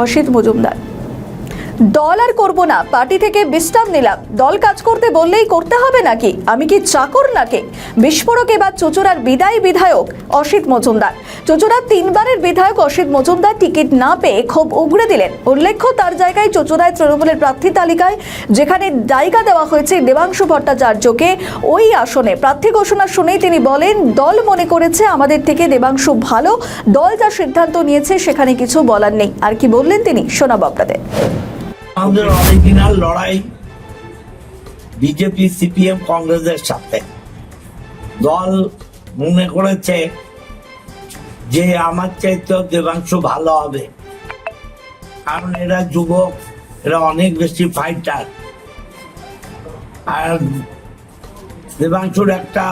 অসিত মজুমদার। দল আর করবো না, পার্টি থেকে বিশ্রাম নিলাম, দল কাজ করতে বললেই করতে হবে নাকি, আমি কি চাকর নাকি? বিস্ফোরক এবার চুঁচুড়ার বিদায়ী বিধায়ক অসিত মজুমদার। চুঁচুড়ার 3 বারের বিধায়ক অসিত মজুমদার টিকিট না পেয়ে ক্ষোভ উগড়ে দিলেন। উল্লেখ্য, তার জায়গায় চুঁচুড়ায় তৃণমূলের প্রার্থী তালিকায় যেখানে জায়গা দেওয়া হয়েছে দেবাংশু ভট্টাচার্যকে, ওই আসনে প্রার্থী ঘোষণা শুনেই তিনি বলেন, দল মনে করেছে আমাদের থেকে দেবাংশু ভালো, দল যা সিদ্ধান্ত নিয়েছে সেখানে কিছু বলার নেই। আর কি বললেন তিনি, শোনাবো আপনাদের। আমাদের অরিজিনাল লড়াই বিজেপি, সিপিএম, কংগ্রেসের সাথে। দল মনে করেছে যে আমার চাইতেও দেবাংশু ভালো হবে, কারণ এরা যুবক, এরা অনেক বেশি ফাইটার, আর দেবাংশুর একটা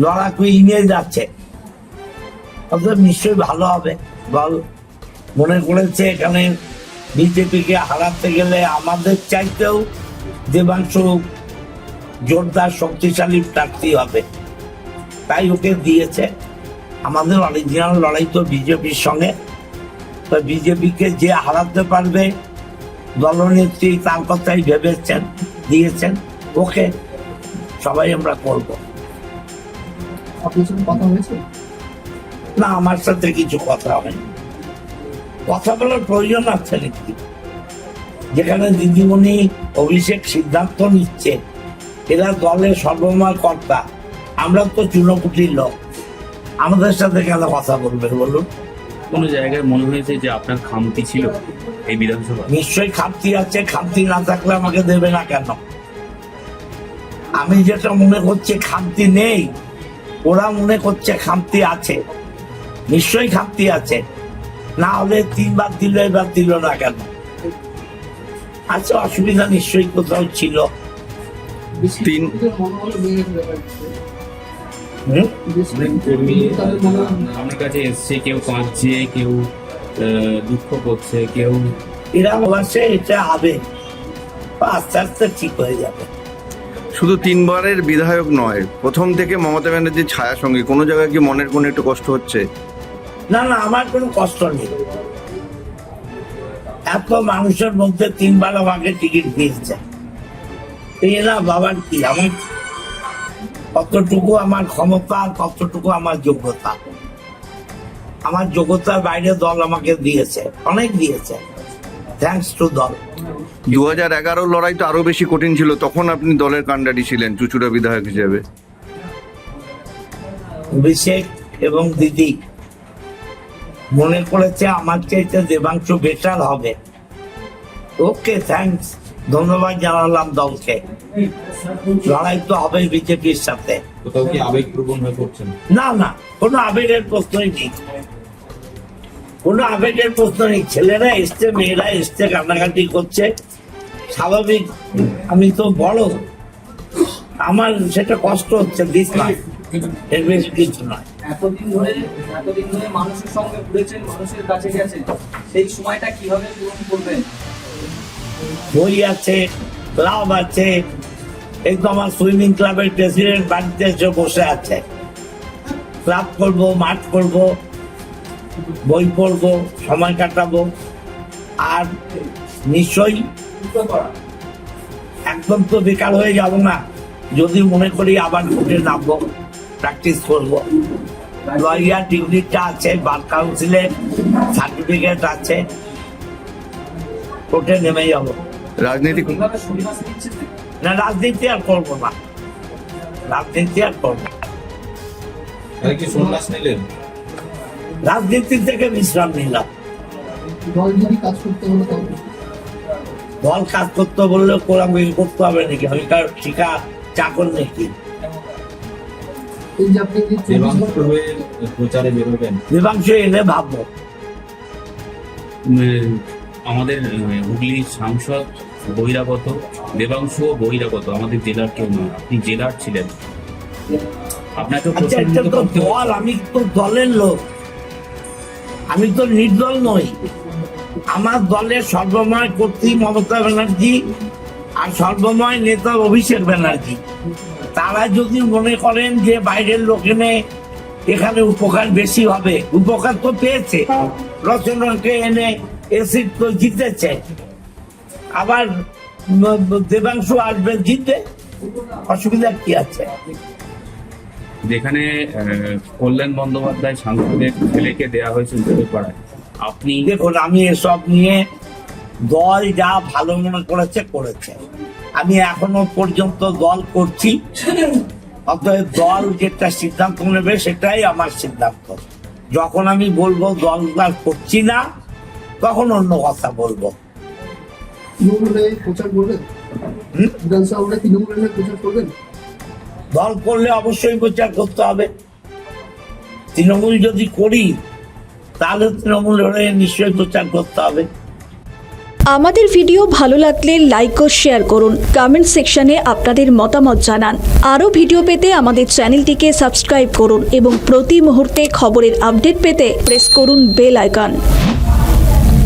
লড়াকু ইমেজ আছে, অতএব নিশ্চয়ই ভালো হবে। দল মনে করেছে এখানে বিজেপিকে হারাতে গেলে আমাদের চাইতেও দেবাংশু জোরদার শক্তিশালী প্রার্থী হবে, তাই ওকে দিয়েছে। আমাদের অরিজিনাল লড়াই তো বিজেপির সঙ্গে, তো বিজেপিকে যে হারাতে পারবে দলনেত্রী তার কথাই ভেবেছেন, দিয়েছেন ওকে, সবাই আমরা করব। কথা হয়েছে না, আমার সাথে কিছু কথা হয়নি। কথা বলার প্রয়োজন আছে নাকি? যেখানে দিদিমণি অভিষেক সিদ্ধান্ত নিচ্ছে, এরা দলের সর্বময় কর্তা, আমরা তো চুনোপুটির লোক, আমাদের সাথে কেন কথা বলবে বলুন? কোনো জায়গায় মনে হয়েছে যে আপনার খামতি ছিল এই বিধানসভা? নিশ্চয়ই খামতি আছে, খামতি না থাকলে আমাকে দেবে না কেন? আমি যেটা মনে করছি খামতি নেই, ওরা মনে করছে খামতি আছে, নিশ্চয়ই খামতি আছে, না হলে 3 বার দিল, এবার দিল না কেন? আচ্ছা, অসুবিধা নিশ্চয়ই কোথাও ছিল। অনেক কর্মী আমার কাছে এসছে, কেউ কাঁদছে, কেউ দুঃখ করছে, কেউ এরা বলছে এটা হবে, আস্তে আস্তে ঠিক হয়ে যাবে। শুধু 3 বারের বিধায়ক নয়, প্রথম থেকে মমতা ব্যানার্জির ছায়া সঙ্গে কোনো জায়গায় কি মনের কোনো একটু কষ্ট হচ্ছে? না না, আমার কোনো কষ্ট নেই। এত মানুষের মধ্যে 3 বার আমাকে টিকিট দিয়েছে, এরা বাবার কি, আমার কতটুকু আমার ক্ষমতা, কতটুকু আমার যোগ্যতা। আমার যোগ্যতার বাইরে দল আমাকে দিয়েছে, অনেক দিয়েছে, থ্যাঙ্কস টু দল। 2011 লড়াই তো আরো বেশি কঠিন ছিল, তখন আপনি দলের কাণ্ডারি ছিলেন চুঁচুড়া বিধায়ক হিসেবে। অভিষেক এবং দিদি মনে করেছে আমার চাইতে দেবাংশু বেটার হবে, ওকে থ্যাঙ্কস, ধন্যবাদ জানালাম দলকে। লড়াই তো হবে বিজেপির সাথে। কোথাও কি আবেগপ্রবণ হয়ে পড়ছেন? না না, কোনো আবেগের প্রশ্নই নেই, কোনো আবেগের প্রশ্ন নেই। ছেলেরা এসছে, মেয়েরা এসছে, কান্নাকাটি করছে, স্বাভাবিক। আমি তো বড়, আমার সেটা কষ্ট হচ্ছে, দিস নয়, এর বেশ কিছু নয়। এতদিন ধরে মানুষের সঙ্গে ঘুরেছেন, মানুষের কাছে গেছেন, সেই সময়টা কিভাবে পূরণ করবেন? বই আছে, ক্লাব আছে, একদম আমার সুইমিং ক্লাবের প্রেসিডেন্ট বাড়িতে এসে বসে আছে। ক্লাব করবো, মাঠ করবো, বই পড়বো, সময় কাটাবো, আর নিশ্চয়ই একদম তো বেকার হয়ে যাব না। যদি মনে করি আবার কোর্টে নামবো, প্র্যাকটিস করবো। লয়ার ডিগ্রিটা আছে, বার কাউন্সিলের সার্টিফিকেট আছে, কোর্টে নেমে যাবো। রাজনীতি না, রাজনীতি আর করবো না, রাজনীতি আর করবো। কি সন্ন্যাস নিলেন? রাজনীতি থেকে বিশ্রাম নিলাম। দল যদি কাজ করতে হলো তবে দল কাজ করতে বললে কোরআন করতে হবে নাকি? আমি কার ঠিকা চাকর নাকি? এই যে আপনি যে দেবাংশু হয়ে প্রচারে বেরোবেন, দেবাংশু এলে ভাববো। আমাদের হুগলির সাংসদ বহিরাগত, দেবাংশু বহিরাগত, আমাদের জেলার কেউ নয়, আপনি জেলার ছিলেন, আপনাকে আচ্ছা, এটা তো দল, আমি তো দলের লোক, আমি তো নির্দল নই। আমার দলের সর্বময় কর্ত্রী মমতা ব্যানার্জি আর সর্বময় নেতা অভিষেক ব্যানার্জি। তারা যদি মনে করেন যে বাইরের লোক এনে এখানে উপকার বেশি হবে, উপকার তো পেয়েছে, রচনাকে এনে এসিড তো জিতেছে, আবার দেবাংশু আসবে জিতে, অসুবিধা কি আছে? যেখানে কল্যাণ বন্দ্যোপাধ্যায় সাংসদের ছেলেকে দেওয়া হয়েছে উত্তরপাড়ায়, আপনি দেখুন, আমি এসব নিয়ে দল যা ভালো মনে করেছে। আমি এখনো পর্যন্ত দল করছি, অতএব দল যেটা সিদ্ধান্ত নেবে সেটাই আমার সিদ্ধান্ত। যখন আমি বলবো দল আর করছি না, তখন অন্য কথা বলবো। তৃণমূলের প্রচার করবেন? বিধানসভা তৃণমূলের প্রচার করবেন? দল করলে অবশ্যই প্রচার করতে হবে। তৃণমূল যদি করি তাহলে তৃণমূল হয়ে নিশ্চয়ই প্রচার করতে হবে। আমাদের ভিডিও ভালো লাগলে লাইক ও শেয়ার করুন, কমেন্ট সেকশনে আপনাদের মতামত জানান। আরও ভিডিও পেতে আমাদের চ্যানেলটিকে সাবস্ক্রাইব করুন এবং প্রতি মুহূর্তে খবরের আপডেট পেতে প্রেস করুন বেল আইকন।